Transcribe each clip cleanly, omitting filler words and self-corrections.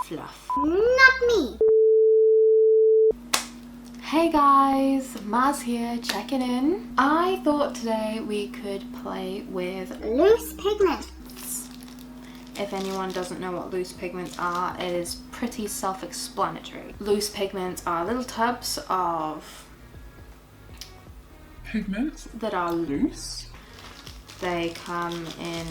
fluff. Not me. Hey guys, Maz here, checking in. I thought today we could play with Loose pigments. If anyone doesn't know what loose pigments are, it is pretty self-explanatory. Loose pigments are little tubs of pigments that are loose. They come in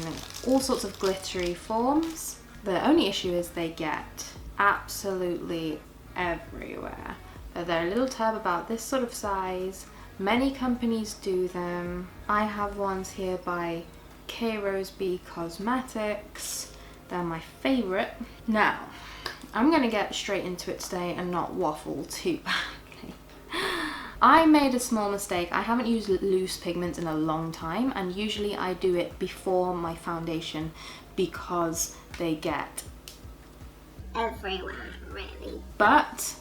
all sorts of glittery forms. The only issue is they get absolutely everywhere. But they're a little tub about this sort of size. Many companies do them. I have ones here by KRoseB Cosmetics. They're my favourite. Now, I'm going to get straight into it today and not waffle too badly. I made a small mistake. I haven't used loose pigments in a long time, and usually I do it before my foundation because they get everywhere, really. But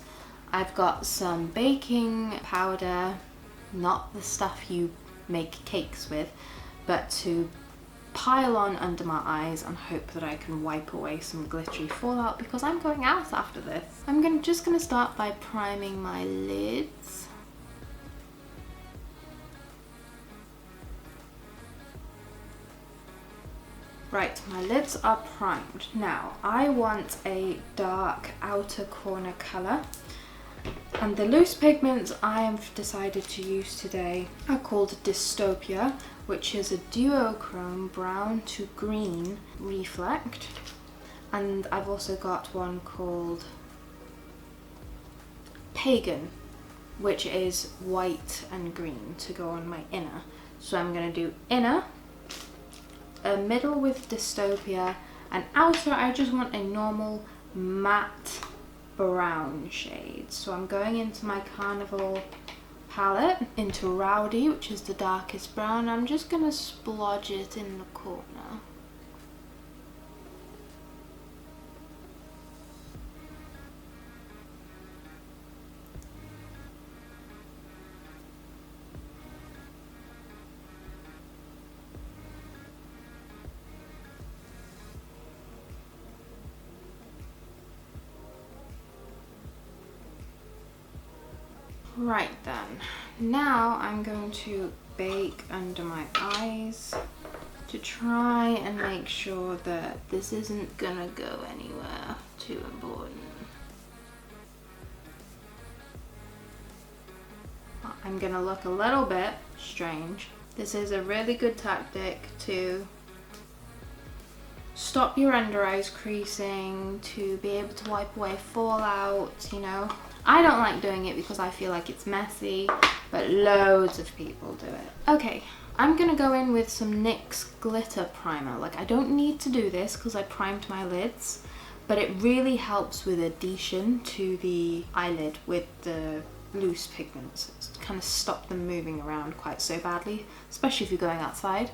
I've got some baking powder, not the stuff you make cakes with, but to pile on under my eyes and hope that I can wipe away some glittery fallout because I'm going out after this. I'm just gonna start by priming my lids. Right, my lids are primed. Now, I want a dark outer corner colour. And the loose pigments I have decided to use today are called Dystopian, which is a duochrome brown to green reflect. And I've also got one called Pagan, which is white and green to go on my inner. So I'm going to do inner, a middle with Dystopian, and outer I just want a normal matte brown shade. So I'm going into my Carnival palette, into Rowdy, which is the darkest brown. I'm just going to splodge it in the corner. Right then, now I'm going to bake under my eyes to try and make sure that this isn't gonna go anywhere too important. I'm gonna look a little bit strange. This is a really good tactic to stop your under eyes creasing, to be able to wipe away fallout, you know. I don't like doing it because I feel like it's messy, but loads of people do it. Okay, I'm gonna go in with some NYX glitter primer. Like, I don't need to do this because I primed my lids, but it really helps with adhesion to the eyelid with the loose pigments. It's kind of stop them moving around quite so badly, especially if you're going outside.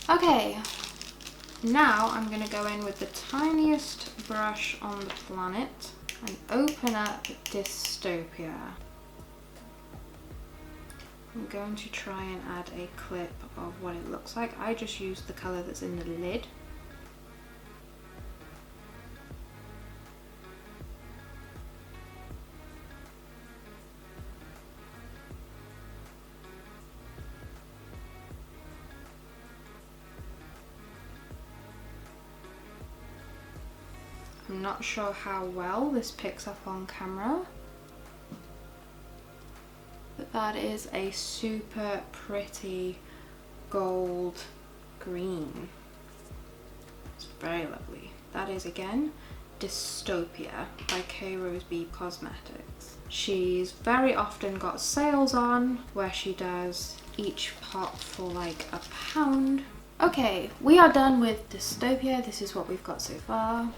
Okay. Now I'm going to go in with the tiniest brush on the planet and open up Dystopian. I'm going to try and add a clip of what it looks like. I just used the colour that's in the lid. I'm not sure how well this picks up on camera, but that is a super pretty gold green. It's very lovely. That is again Dystopian by KRoseB Cosmetics. She's very often got sales on where she does each pot for like £1. Okay, we are done with Dystopian. This is what we've got so far.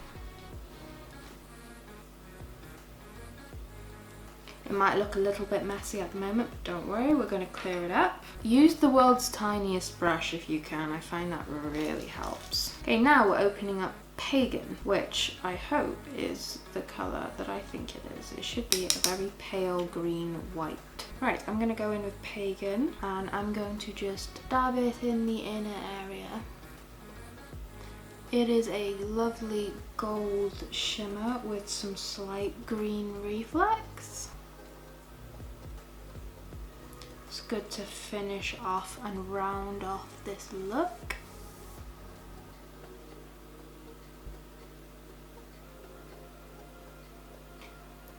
It might look a little bit messy at the moment, but don't worry, we're going to clear it up. Use the world's tiniest brush if you can. I find that really helps. Okay, now we're opening up Pagan, which I hope is the colour that I think it is. It should be a very pale green white. Right, I'm going to go in with Pagan and I'm going to just dab it in the inner area. It is a lovely gold shimmer with some slight green reflex. It's good to finish off and round off this look.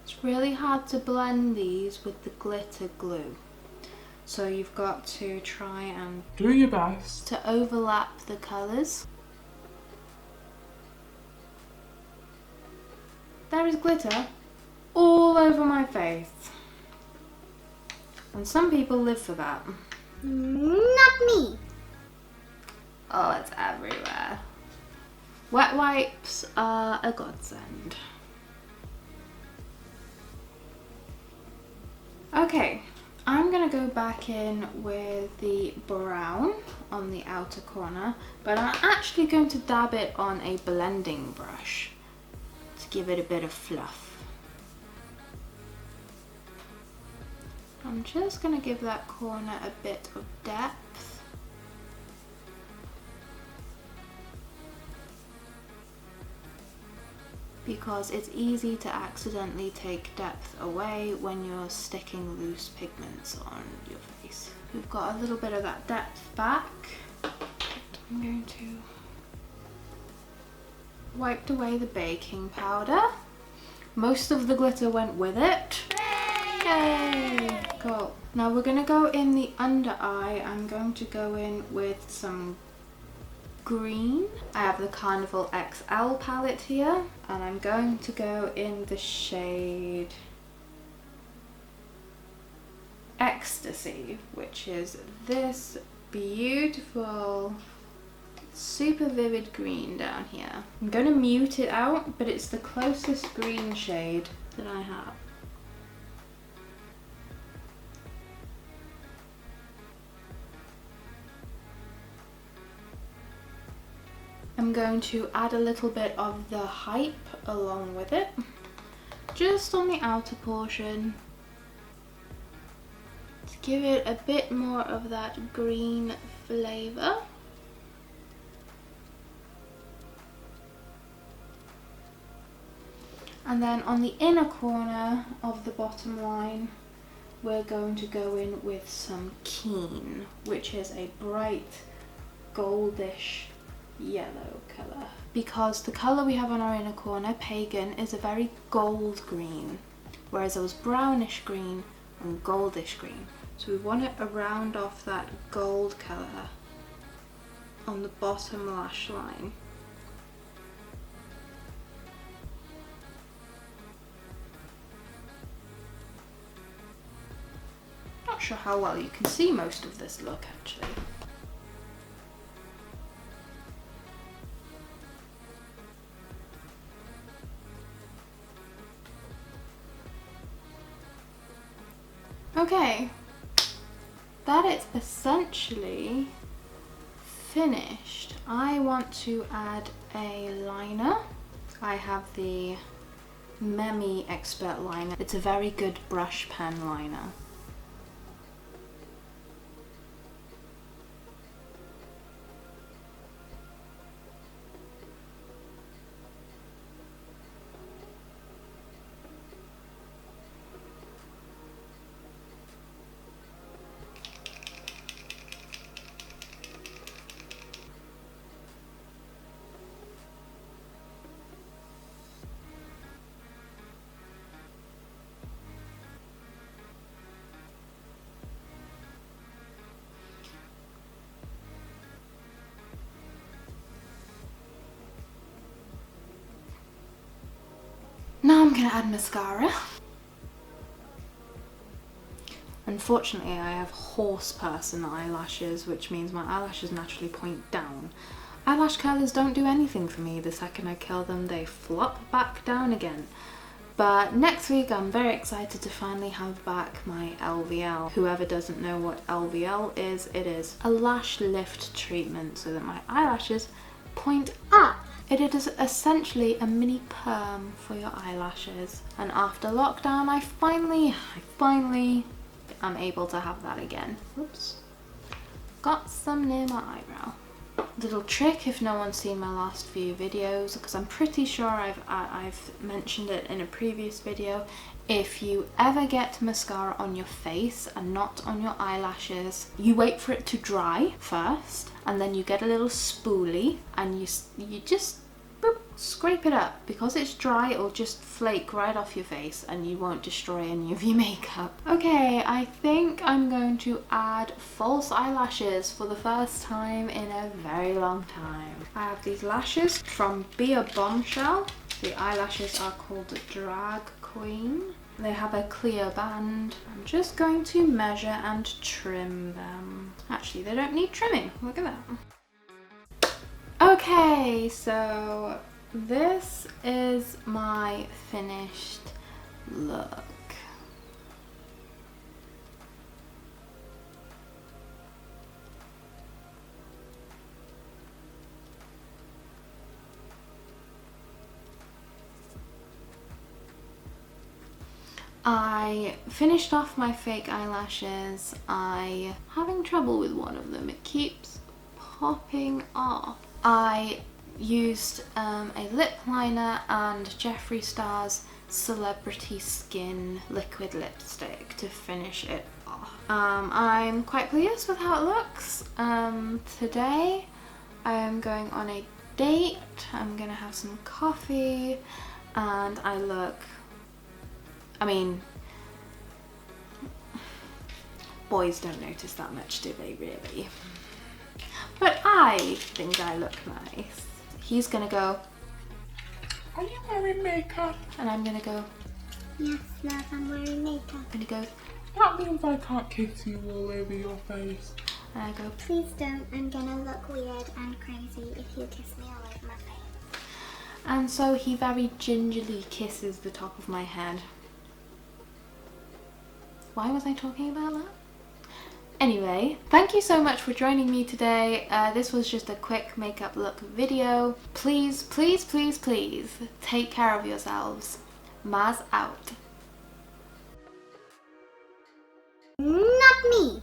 It's really hard to blend these with the glitter glue. So you've got to try and do your best to overlap the colours. There is glitter all over my face. And some people live for that. Not me. Oh, it's everywhere. Wet wipes are a godsend. Okay, I'm gonna go back in with the brown on the outer corner, but I'm actually going to dab it on a blending brush to give it a bit of fluff. I'm just gonna give that corner a bit of depth. Because it's easy to accidentally take depth away when you're sticking loose pigments on your face. We've got a little bit of that depth back. I'm going to wipe away the baking powder. Most of the glitter went with it. Yay! Cool. Now we're going to go in the under eye. I'm going to go in with some green. I have the Carnival XL palette here, and I'm going to go in the shade Ecstasy, which is this beautiful super vivid green down here. I'm going to mute it out, but it's the closest green shade that I have. I'm going to add a little bit of the hype along with it, just on the outer portion, to give it a bit more of that green flavour. And then on the inner corner of the bottom line, we're going to go in with some Keen, which is a bright goldish yellow colour. Because the colour we have on our inner corner, Pagan, is a very gold green, whereas I was brownish green and goldish green. So we want to round off that gold colour on the bottom lash line. Not sure how well you can see most of this look actually. Okay, that is essentially finished. I want to add a liner. I have the Memi Expert liner. It's a very good brush pen liner. Now I'm going to add mascara. Unfortunately, I have horse person eyelashes, which means my eyelashes naturally point down. Eyelash curlers don't do anything for me. The second I curl them, they flop back down again. But next week, I'm very excited to finally have back my LVL. Whoever doesn't know what LVL is, it is a lash lift treatment so that my eyelashes point up. It is essentially a mini perm for your eyelashes. And after lockdown, I finally am able to have that again. Oops. Got some near my eyebrow. Little trick if no one's seen my last few videos, because I'm pretty sure I've mentioned it in a previous video. If you ever get mascara on your face and not on your eyelashes, you wait for it to dry first, and then you get a little spoolie and you just boop, scrape it up. Because it's dry, it'll just flake right off your face and you won't destroy any of your makeup. Okay, I think I'm going to add false eyelashes for the first time in a very long time. I have these lashes from Be a Bombshell. The eyelashes are called Drag Queen. They have a clear band. I'm just going to measure and trim them. Actually, they don't need trimming. Look at that. Okay, so this is my finished look. I finished off my fake eyelashes. I'm having trouble with one of them. It keeps popping off. I used a lip liner and Jeffree Star's Celebrity Skin liquid lipstick to finish it off. I'm quite pleased with how it looks. Today I am going on a date. I'm gonna have some coffee and I mean, boys don't notice that much, do they really? But I think I look nice. He's gonna go, "Are you wearing makeup?" And I'm gonna go, Yes, love, I'm wearing makeup. and he goes, "That means I can't kiss you all over your face." and I go, Please don't. I'm gonna look weird and crazy if you kiss me all over my face. and so he very gingerly kisses the top of my head. Why was I talking about that? Anyway, thank you so much for joining me today. This was just a quick makeup look video. Please, please, please, please take care of yourselves. Maz out.